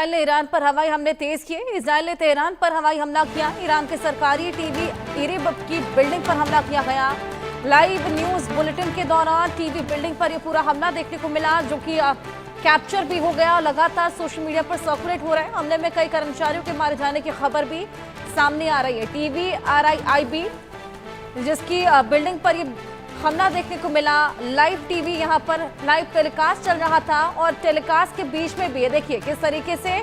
Israel ने Iran पर हवाई हमले तेज किए। इसराइल ने तेहरान पर हवाई हमला किया। ईरान के सरकारी टीवी इरिब की बिल्डिंग पर हमला किया गया। लाइव न्यूज बुलेटिन के दौरान टीवी बिल्डिंग पर यह पूरा हमला देखने को मिला, जो कि कैप्चर भी हो गया और लगातार सोशल मीडिया पर सर्कुलेट हो रहा है। हमले में कई कर्मचारियों के मारे जाने की खबर भी सामने आ रही है। टीवी RIIB जिसकी बिल्डिंग पर ये हमला देखने को मिला। लाइव टीवी यहाँ पर लाइव टेलीकास्ट चल रहा था और टेलीकास्ट के बीच में भी ये देखिए किस तरीके से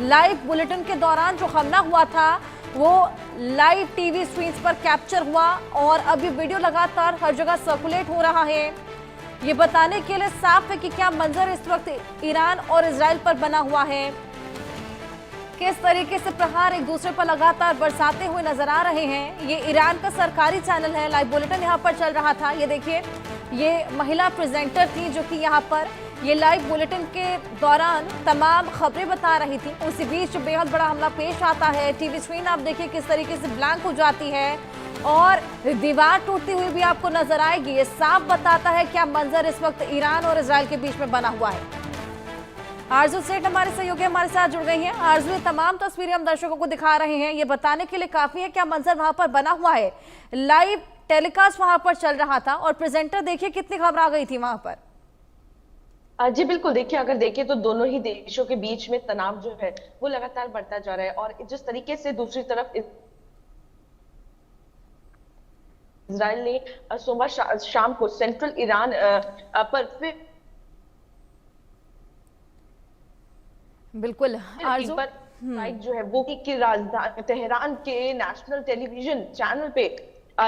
लाइव बुलेटिन के दौरान जो हमला हुआ था वो लाइव टीवी स्क्रीन पर कैप्चर हुआ और अब ये वीडियो लगातार हर जगह सर्कुलेट हो रहा है। ये बताने के लिए साफ है कि क्या मंजर इस वक्त ईरान और इजराइल पर बना हुआ है, किस तरीके से प्रहार एक दूसरे पर लगातार बरसाते हुए नजर आ रहे हैं। ये ईरान का सरकारी चैनल है, लाइव बुलेटिन यहाँ पर चल रहा था। ये देखिए ये महिला प्रेजेंटर थी जो कि यहाँ पर ये लाइव बुलेटिन के दौरान तमाम खबरें बता रही थी। उसी बीच बेहद बड़ा हमला पेश आता है। टीवी स्क्रीन आप देखिए किस तरीके से ब्लैंक हो जाती है और दीवार टूटती हुई भी आपको नजर आएगी। ये साफ बताता है क्या मंजर इस वक्त ईरान और इजराइल के बीच में बना हुआ है। आरजू सेठ हमारे सहयोगी हमारे साथ जुड़ गई हैं। आरजू, ये तमाम तस्वीरें हम दर्शकों को दिखा रहे हैं, ये बताने के लिए काफी है क्या मंजर वहां पर बना हुआ है। लाइव टेलीकास्ट वहां पर चल रहा था और प्रेजेंटर देखिए कितनी खबर आ गई थी वहां पर। जी बिल्कुल, देखिए अगर देखें तो दोनों ही देशों के बीच में तनाव जो है वो लगातार बढ़ता जा रहा है और जिस तरीके से दूसरी तरफ इजराइल ने सोमवार शाम को सेंट्रल ईरान पर फिर बिल्कुल आरजू जो है वो की राजधानी तेहरान के नेशनल टेलीविजन चैनल पे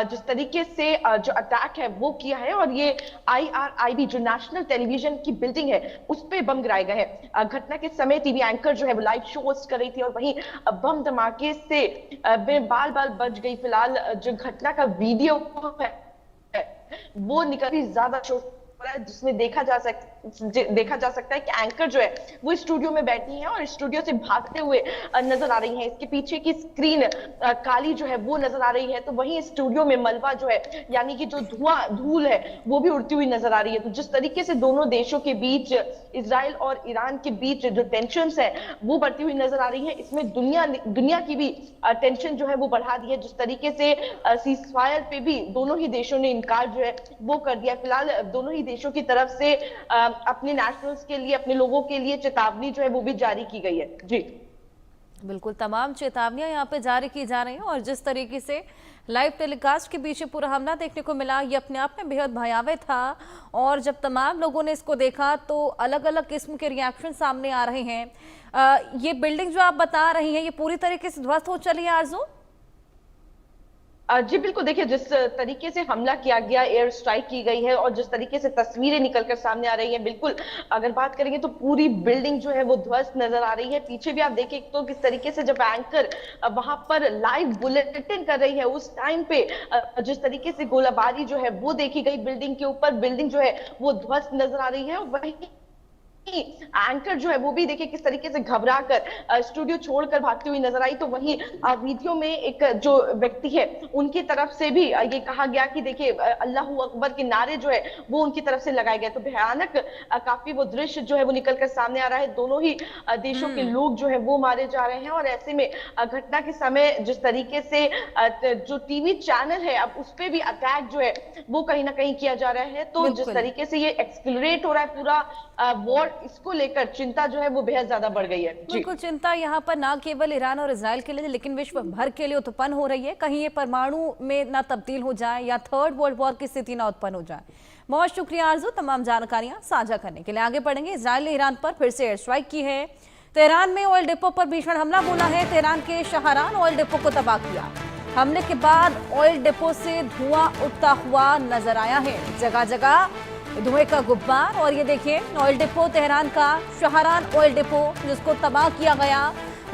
जिस तरीके से जो अटैक है वो किया है और ये IRIB जो नेशनल टेलीविजन की बिल्डिंग है उस पे बम गिराए गए हैं। घटना के समय टीवी एंकर जो है वो लाइव शो होस्ट कर रही थी और वहीं बम धमाके से बाल बाल बच गई। फिलहाल जो घटना का वीडियो है वो निकल ज्यादा शो जिसमें देखा जा सकता है कि एंकर जो है वो स्टूडियो में बैठी हैं और स्टूडियो से भागते हुए नजर आ रही हैं। इसके पीछे की स्क्रीन काली जो है वो नजर आ रही है, तो वहीं स्टूडियो में मलबा जो है यानी कि जो धूल है वो भी उड़ती हुई नजर आ रही है। तो जिस तरीके से दोनों देशों के बीच इजराइल और ईरान के बीच जो टेंशंस है वो बढ़ती हुई नजर आ रही है, इसमें दुनिया की भी टेंशन जो है वो बढ़ा दी है। जिस तरीके से सीजफायर पे भी दोनों ही देशों ने इनकार जो है वो कर दिया। फिलहाल दोनों ही देशों की तरफ से अपने नेशनल्स के लिए, अपने लोगों के लिए चेतावनी जो है वो भी जारी की गई है। जी बिल्कुल, तमाम चेतावनियां यहाँ पे जारी की जा रही हैं और जिस तरीके से लाइव टेलीकास्ट के बीच पूरा हमला देखने को मिला ये अपने आप में बेहद भयावह था और जब तमाम लोगों ने इसको देखा तो अलग अलग किस्म के रिएक्शन सामने आ रहे हैं। ये बिल्डिंग जो आप बता रही हैं ये पूरी तरीके से ध्वस्त हो चली है आरजू? जी बिल्कुल, देखिए जिस तरीके से हमला किया गया, एयर स्ट्राइक की गई है और जिस तरीके से तस्वीरें निकलकर सामने आ रही हैं, बिल्कुल अगर बात करेंगे तो पूरी बिल्डिंग जो है वो ध्वस्त नजर आ रही है। पीछे भी आप देखें तो किस तरीके से जब एंकर वहां पर लाइव बुलेटिन कर रही है उस टाइम पे जिस तरीके से गोलाबारी जो है वो देखी गई बिल्डिंग के ऊपर, बिल्डिंग जो है वो ध्वस्त नजर आ रही है। और वही एंकर जो है वो भी देखिए किस तरीके से घबरा कर स्टूडियो छोड़कर भागती हुई नजर आई। तो वहीं वीडियो में एक जो व्यक्ति है उनकी तरफ से भी ये कहा गया कि देखिए अल्लाहू अकबर के नारे जो है वो उनकी तरफ से लगाए गए। तो भयानक काफी वो दृश्य जो है वो निकलकर सामने आ रहा है। दोनों ही देशों के लोग जो है वो मारे जा रहे हैं और ऐसे में घटना के समय जिस तरीके से जो टीवी चैनल है अब उस पर भी अटैक जो है वो कहीं ना कहीं किया जा रहा है। तो जिस तरीके से ये एक्सक्लरेट हो रहा है पूरा वॉर, इसको लेकर चिंता जो है वो बेहद ज्यादा बढ़ गई है। बिल्कुल, चिंता यहाँ पर ना केवल ईरान और इजराइल के लिए लेकिन विश्व भर के लिए उत्पन्न हो रही है। कहीं ये परमाणु में ना तब्दील हो जाए या थर्ड वर्ल्ड वॉर की स्थिति ना उत्पन्न हो जाए। बहुत शुक्रिया आरजू तमाम जानकारियां साझा करने के लिए। आगे बढ़ेंगे। इजराइल ने ईरान पर फिर से एयर स्ट्राइक की है। तेहरान में ऑयल डिपो पर भीषण हमला बोला है। तेहरान के शहरान ऑयल डिपो को तबाह किया। हमले के बाद ऑयल डिपो से धुआं उठता हुआ नजर आया है, जगह जगह धुएं का गुब्बार। और ये देखिए ऑयल डिपो तेहरान का शहरान ऑयल डिपो जिसको तबाह किया गया।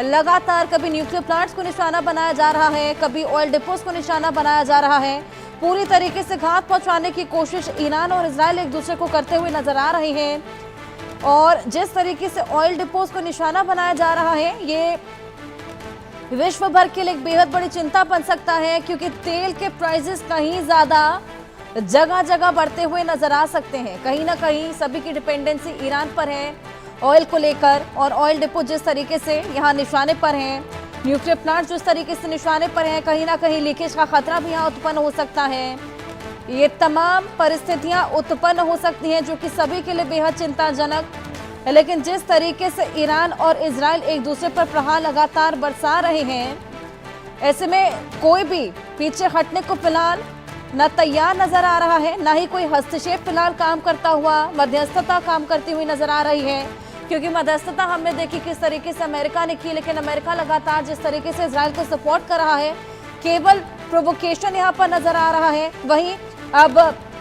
लगातार कभी न्यूक्लियर प्लांट्स को निशाना बनाया जा रहा है, कभी ऑयल डिपोज को निशाना बनाया जा रहा है। पूरी तरीके से घात पहुंचाने की कोशिश ईरान और इजराइल एक दूसरे को करते हुए नजर आ रहे हैं। और जिस तरीके से ऑयल डिपोज को निशाना बनाया जा रहा है ये विश्व भर के लिए एक बेहद बड़ी चिंता बन सकता है, क्योंकि तेल के प्राइसेस कहीं ज्यादा जगह जगह बढ़ते हुए नजर आ सकते हैं। कहीं ना कहीं सभी की डिपेंडेंसी ईरान पर है ऑयल को लेकर, और ऑयल डिपो जिस तरीके से यहाँ निशाने पर हैं, न्यूक्लियर प्लांट जिस तरीके से निशाने पर हैं, कहीं ना कहीं लीकेज का खतरा भी यहाँ उत्पन्न हो सकता है। ये तमाम परिस्थितियां उत्पन्न हो सकती हैं जो कि सभी के लिए बेहद चिंताजनक है। लेकिन जिस तरीके से ईरान और इजराइल एक दूसरे पर प्रहार लगातार बरसा रहे हैं, ऐसे में कोई भी पीछे हटने को फिलहाल न तैयार नजर आ रहा है, न ही कोई हस्तक्षेप फिलहाल काम करता हुआ, मध्यस्थता काम करती हुई नजर आ रही है। क्योंकि मध्यस्थता हमने देखी किस तरीके से अमेरिका ने की, लेकिन अमेरिका लगातार जिस तरीके से इजराइल को सपोर्ट कर रहा है, केवल प्रोवोकेशन यहाँ पर नजर आ रहा है। वहीं अब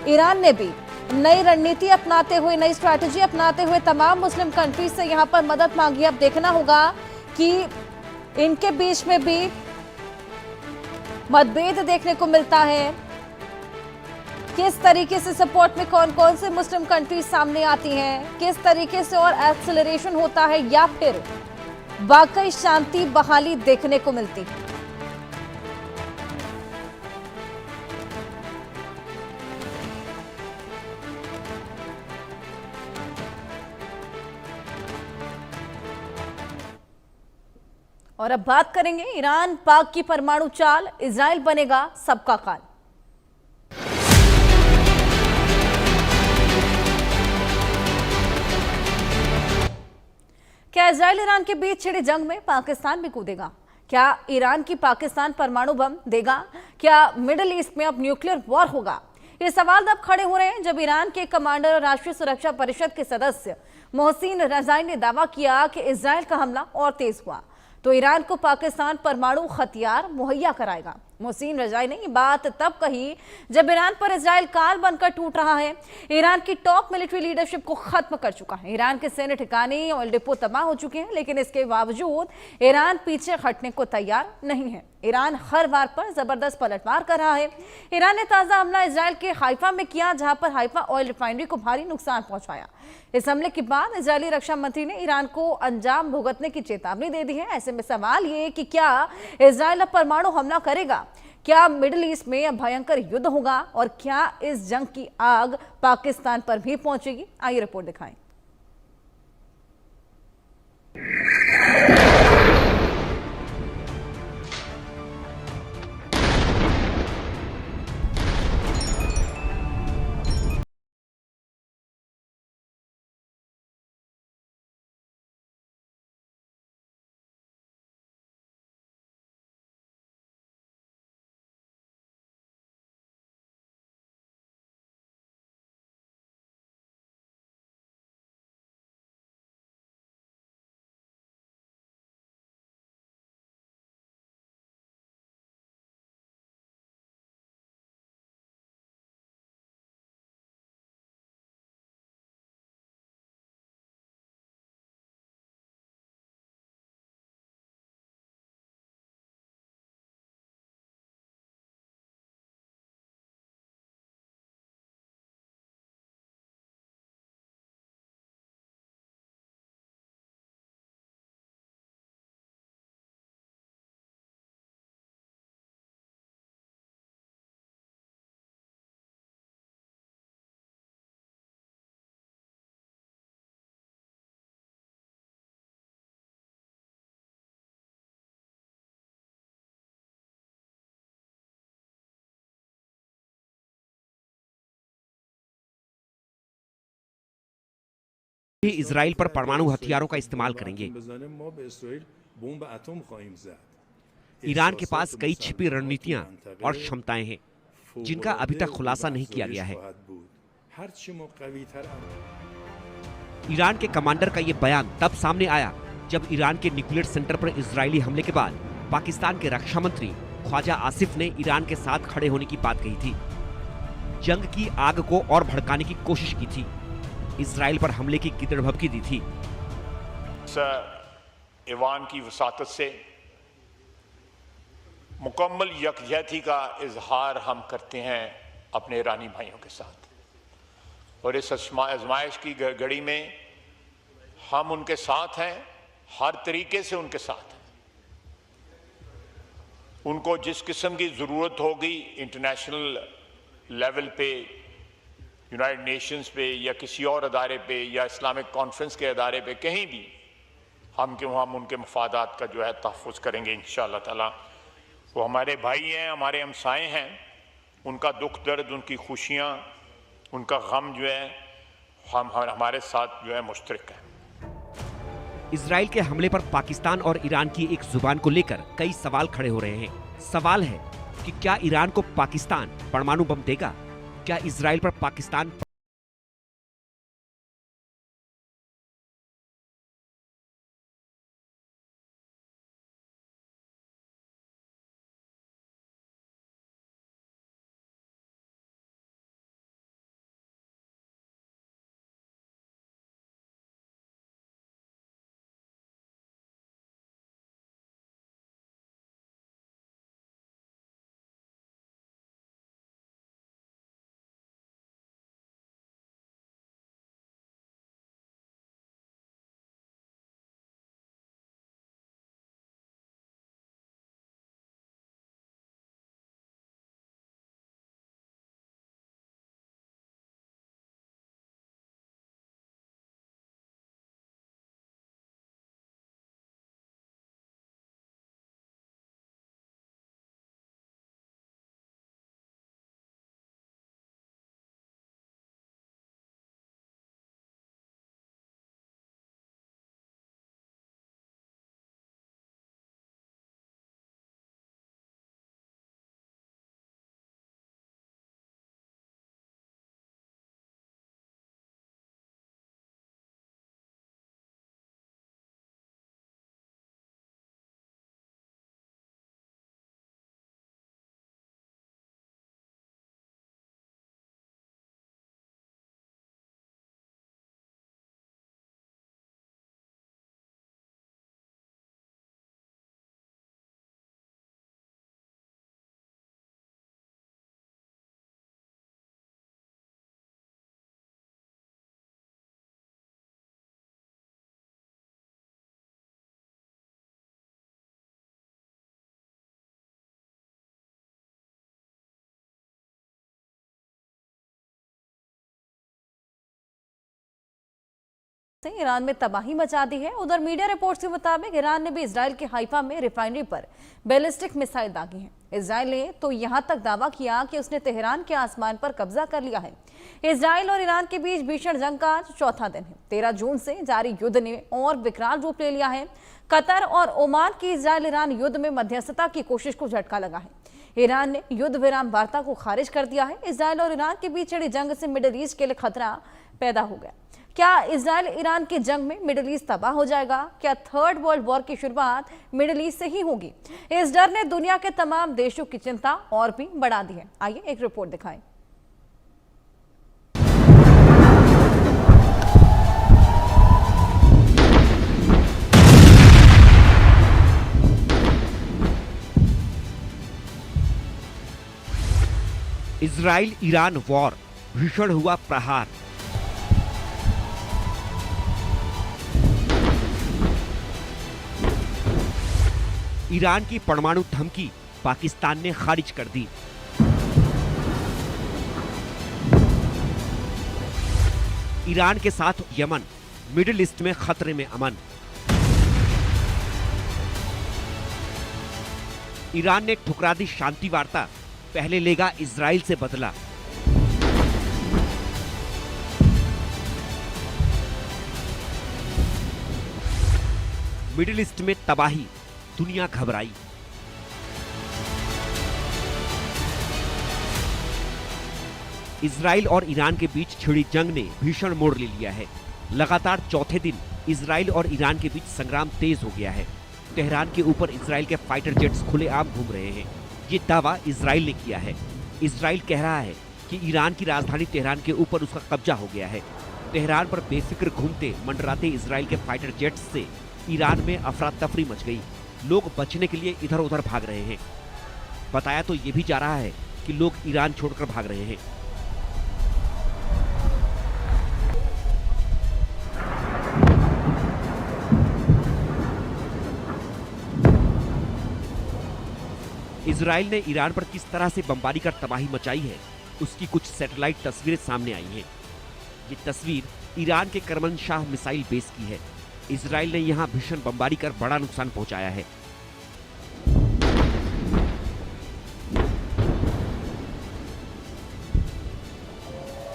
ईरान ने भी नई रणनीति अपनाते हुए, नई स्ट्रैटेजी अपनाते हुए तमाम मुस्लिम कंट्रीज से यहाँ पर मदद मांगी। अब देखना होगा कि इनके बीच में भी मतभेद देखने को मिलता है, किस तरीके से सपोर्ट में कौन कौन से मुस्लिम कंट्रीज सामने आती हैं, किस तरीके से और एक्सेलरेशन होता है, या फिर वाकई शांति बहाली देखने को मिलती है। और अब बात करेंगे ईरान पाक की परमाणु चाल, इजराइल बनेगा सबका काल। क्या इजराइल ईरान के बीच छिड़ी जंग में पाकिस्तान भी कूदेगा? क्या ईरान की पाकिस्तान परमाणु बम देगा? क्या मिडिल ईस्ट में अब न्यूक्लियर वॉर होगा? ये सवाल तब खड़े हो रहे हैं जब ईरान के कमांडर और राष्ट्रीय सुरक्षा परिषद के सदस्य मोहसिन रजाई ने दावा किया कि इजराइल का हमला और तेज हुआ तो ईरान को पाकिस्तान परमाणु हथियार मुहैया कराएगा। मोहसिन रजाई ने ये बात तब कही जब ईरान पर इजराइल काल बनकर टूट रहा है, ईरान की टॉप मिलिट्री लीडरशिप को खत्म कर चुका है, ईरान के सैन्य ठिकाने, ऑयल डिपो तबाह हो चुके हैं, लेकिन इसके बावजूद ईरान पीछे हटने को तैयार नहीं है। ईरान हर बार पर जबरदस्त पलटवार कर रहा है। ईरान ने ताजा हमला इजराइल के हाइफा में किया, जहां पर हाइफा ऑयल रिफाइनरी को भारी नुकसान पहुंचाया। इस हमले के बाद इजरायली रक्षा मंत्री ने ईरान को अंजाम भुगतने की चेतावनी दे दी है। ऐसे में सवाल ये कि क्या इजराइल अब परमाणु हमला करेगा? क्या मिडिल ईस्ट में अब भयंकर युद्ध होगा? और क्या इस जंग की आग पाकिस्तान पर भी पहुंचेगी? आइए रिपोर्ट दिखाएं। भी इजराइल पर परमाणु हथियारों का इस्तेमाल करेंगे। ईरान के पास कई छिपी रणनीतियां और क्षमताएं हैं जिनका अभी तक खुलासा नहीं किया गया है। ईरान के कमांडर का यह बयान तब सामने आया जब ईरान के न्यूक्लियर सेंटर पर इजरायली हमले के बाद पाकिस्तान के रक्षा मंत्री ख्वाजा आसिफ ने ईरान के साथ खड़े होने की बात कही थी, जंग की आग को और भड़काने की कोशिश की थी, इजराइल पर हमले की गिदड़भबकी दी थी। ईरान की वसातत से मुकम्मल यकजहती का इजहार हम करते हैं अपने ईरानी भाइयों के साथ, और इस आजमाइश की घड़ी में हम उनके साथ हैं, हर तरीके से उनके साथ हैं। उनको जिस किस्म की ज़रूरत होगी इंटरनेशनल लेवल पे यूनाइटेड नेशंस पे या किसी और अदारे पे या इस्लामिक कॉन्फ्रेंस के अदारे पे कहीं भी हम उनके मफादात का जो है तहफ़्फ़ुज़ करेंगे इंशाअल्लाह ताला। वो हमारे भाई हैं, हमारे हमसाए हैं, उनका दुख दर्द, उनकी खुशियाँ, उनका गम जो है हमारे साथ जो है मुश्तरक है। इजराइल के हमले पर पाकिस्तान और ईरान की एक जुबान को लेकर कई सवाल खड़े हो रहे हैं। सवाल है कि क्या ईरान को पाकिस्तान परमाणु बम देगा? क्या इजराइल पर पाकिस्तान ईरान में तबाही मचा दी है। उधर मीडिया रिपोर्ट्स के मुताबिक ईरान ने भी इजराइल के हाइफा में रिफाइनरी पर बैलिस्टिक मिसाइल दागी है। इजराइल ने तो यहां तक दावा किया कि उसने तेहरान के आसमान पर कब्जा कर लिया है। इजराइल और ईरान के बीच भीषण जंग का आज चौथा दिन है। 13 जून से जारी युद्ध ने और विकराल रूप ले लिया है। कतर और ओमान की इजराइल ईरान युद्ध में मध्यस्थता की कोशिश को झटका लगा है। ईरान ने युद्ध विराम वार्ता को खारिज कर दिया है। इजराइल और ईरान के बीच छिड़ी जंग से मिडिल ईस्ट के लिए खतरा पैदा हो गया। क्या इजराइल ईरान की जंग में मिडिल ईस्ट तबाह हो जाएगा? क्या थर्ड वर्ल्ड वॉर की शुरुआत मिडिल ईस्ट से ही होगी? इस डर ने दुनिया के तमाम देशों की चिंता और भी बढ़ा दी है। आइए एक रिपोर्ट दिखाएं। इजराइल ईरान वॉर, भीषण हुआ प्रहार। ईरान की परमाणु धमकी पाकिस्तान ने खारिज कर दी। ईरान के साथ यमन, मिडिल ईस्ट में खतरे में अमन। ईरान ने ठुकरा दी शांति वार्ता, पहले लेगा इजराइल से बदला। मिडिल ईस्ट में तबाही, दुनिया घबराई। इजराइल और ईरान के बीच छिड़ी जंग ने भीषण मोड़ ले लिया है। लगातार चौथे दिन इजराइल और ईरान के बीच संग्राम तेज हो गया है। तेहरान के ऊपर इजराइल के फाइटर जेट्स खुलेआम घूम रहे हैं। ये दावा इजराइल ने किया है। इजराइल कह रहा है कि ईरान की राजधानी तेहरान के ऊपर उसका कब्जा हो गया है। तेहरान पर बेफिक्र घूमते मंडराते इजराइल के फाइटर जेट्स से ईरान में अफरा तफरी मच गई। लोग बचने के लिए इधर उधर भाग रहे हैं। बताया तो ये भी जा रहा है कि लोग ईरान छोड़कर भाग रहे हैं। इजराइल ने ईरान पर किस तरह से बमबारी कर तबाही मचाई है, उसकी कुछ सैटेलाइट तस्वीरें सामने आई हैं। ये तस्वीर ईरान के करमनशाह मिसाइल बेस की है। इजराइल ने यहां भीषण बमबारी कर बड़ा नुकसान पहुंचाया है।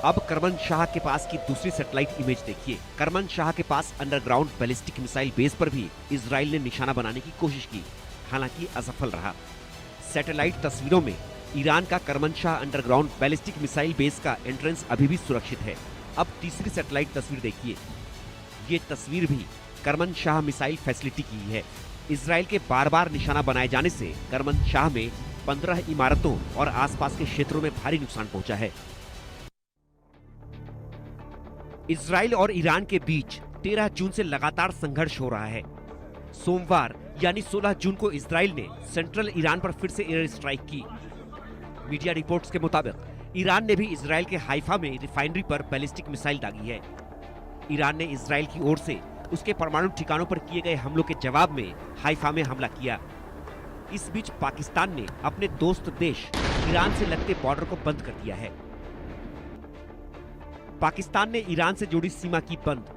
अब करमनशाह के पास की दूसरी सैटेलाइट इमेज देखिए। करमनशाह के पास अंडरग्राउंड बैलिस्टिक मिसाइल बेस पर भी इजराइल ने निशाना बनाने की कोशिश की, हालांकि असफल रहा। सैटेलाइट तस्वीरों में ईरान का करमनशाह अंडरग्राउंड बैलिस्टिक मिसाइल बेस का एंट्रेंस अभी भी सुरक्षित है। अब तीसरी सैटेलाइट तस्वीर देखिए। ये तस्वीर भी करमनशाह मिसाइल फैसिलिटी की है। इजराइल के बार बार निशाना बनाए जाने से करमनशाह में 15 इमारतों और आसपास के क्षेत्रों में भारी नुकसान पहुंचा है। इजराइल और ईरान के बीच 13 जून से लगातार संघर्ष हो रहा है। सोमवार यानी 16 जून को इजराइल ने सेंट्रल ईरान पर फिर से एयर स्ट्राइक की। मीडिया रिपोर्ट्स के मुताबिक ईरान ने भी इजराइल के हाइफा में रिफाइनरी पर बैलिस्टिक मिसाइल दागी है। ईरान ने इजराइल की ओर से उसके परमाणु ठिकानों पर किए गए हमलों के जवाब में हाइफा में हमला किया। इस बीच पाकिस्तान ने अपने दोस्त देश ईरान से लगते बॉर्डर को बंद कर दिया है। पाकिस्तान ने ईरान से जुड़ी सीमा की बंद,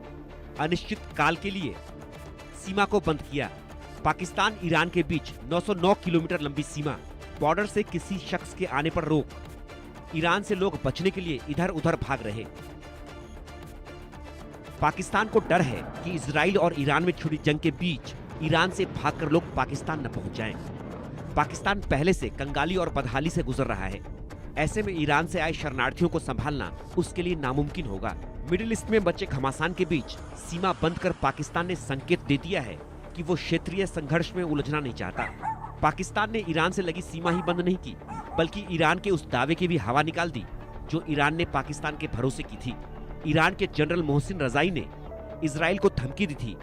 अनिश्चित काल के लिए सीमा को बंद किया। पाकिस्तान ईरान के बीच 909 किलोमीटर लंबी सीमा, बॉर्डर से किसी शख्स के आने पर रोक। ईरान से लोग बचने के लिए इधर उधर भाग रहे। पाकिस्तान को डर है कि इजराइल और ईरान में छिड़ी जंग के बीच ईरान से भागकर लोग पाकिस्तान न पहुंच जाएं। पाकिस्तान पहले से कंगाली और बदहाली से गुजर रहा है। ऐसे में ईरान से आए शरणार्थियों को संभालना उसके लिए नामुमकिन होगा। मिडिल ईस्ट में बचे घमासान के बीच सीमा बंद कर पाकिस्तान ने संकेत दे दिया है कि वो क्षेत्रीय संघर्ष में उलझना नहीं चाहता। पाकिस्तान ने ईरान से लगी सीमा ही बंद नहीं की, बल्कि ईरान के उस दावे की भी हवा निकाल दी जो ईरान ने पाकिस्तान के भरोसे की थी। ईरान के जनरल मोहसिन रजाई ने इजराइल को धमकी दी थी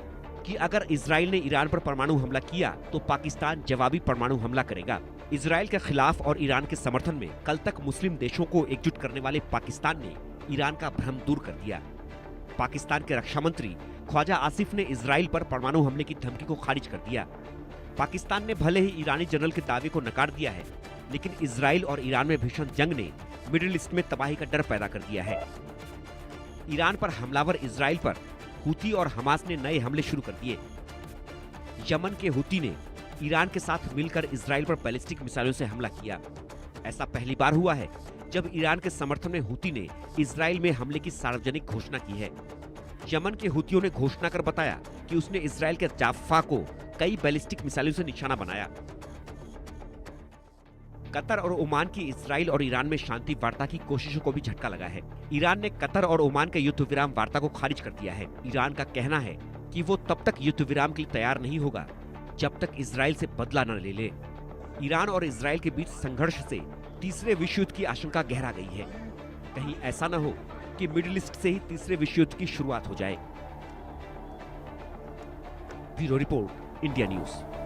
कि अगर इजराइल ने ईरान पर परमाणु हमला किया तो पाकिस्तान जवाबी परमाणु हमला करेगा। इजराइल के खिलाफ और ईरान के समर्थन में कल तक मुस्लिम देशों को एकजुट करने वाले पाकिस्तान ने ईरान का भ्रम दूर कर दिया। पाकिस्तान के रक्षा मंत्री ख्वाजा आसिफ ने इजराइल पर परमाणु हमले की धमकी को खारिज कर दिया। पाकिस्तान ने भले ही ईरानी जनरल के दावे को नकार दिया है, लेकिन इजराइल और ईरान में भीषण जंग ने मिडिल ईस्ट में तबाही का डर पैदा कर दिया है। ईरान पर हमलावर इजराइल पर हुती और हमास ने नए हमले शुरू कर दिए। यमन के हुती ने ईरान के साथ मिलकर इजराइल पर बैलिस्टिक मिसाइलों से हमला किया। ऐसा पहली बार हुआ है जब ईरान के समर्थन में हुती ने इजराइल में हमले की सार्वजनिक घोषणा की है। यमन के हुतियों ने घोषणा कर बताया कि उसने इजराइल के जाफा को कई बैलिस्टिक मिसाइलों से निशाना बनाया। कतर और ओमान की इजराइल और ईरान में शांति वार्ता की कोशिशों को भी झटका लगा है। ईरान ने कतर और ओमान के युद्ध विराम वार्ता को खारिज कर दिया है। ईरान का कहना है कि वो तब तक युद्ध विराम के लिए तैयार नहीं होगा जब तक इजराइल से बदला न ले ले। ईरान और इजराइल के बीच संघर्ष से तीसरे विश्व युद्ध की आशंका गहरा गई है। कहीं ऐसा न हो कि मिडिल ईस्ट से ही तीसरे विश्व युद्ध की शुरुआत हो जाए। Bureau report, India news.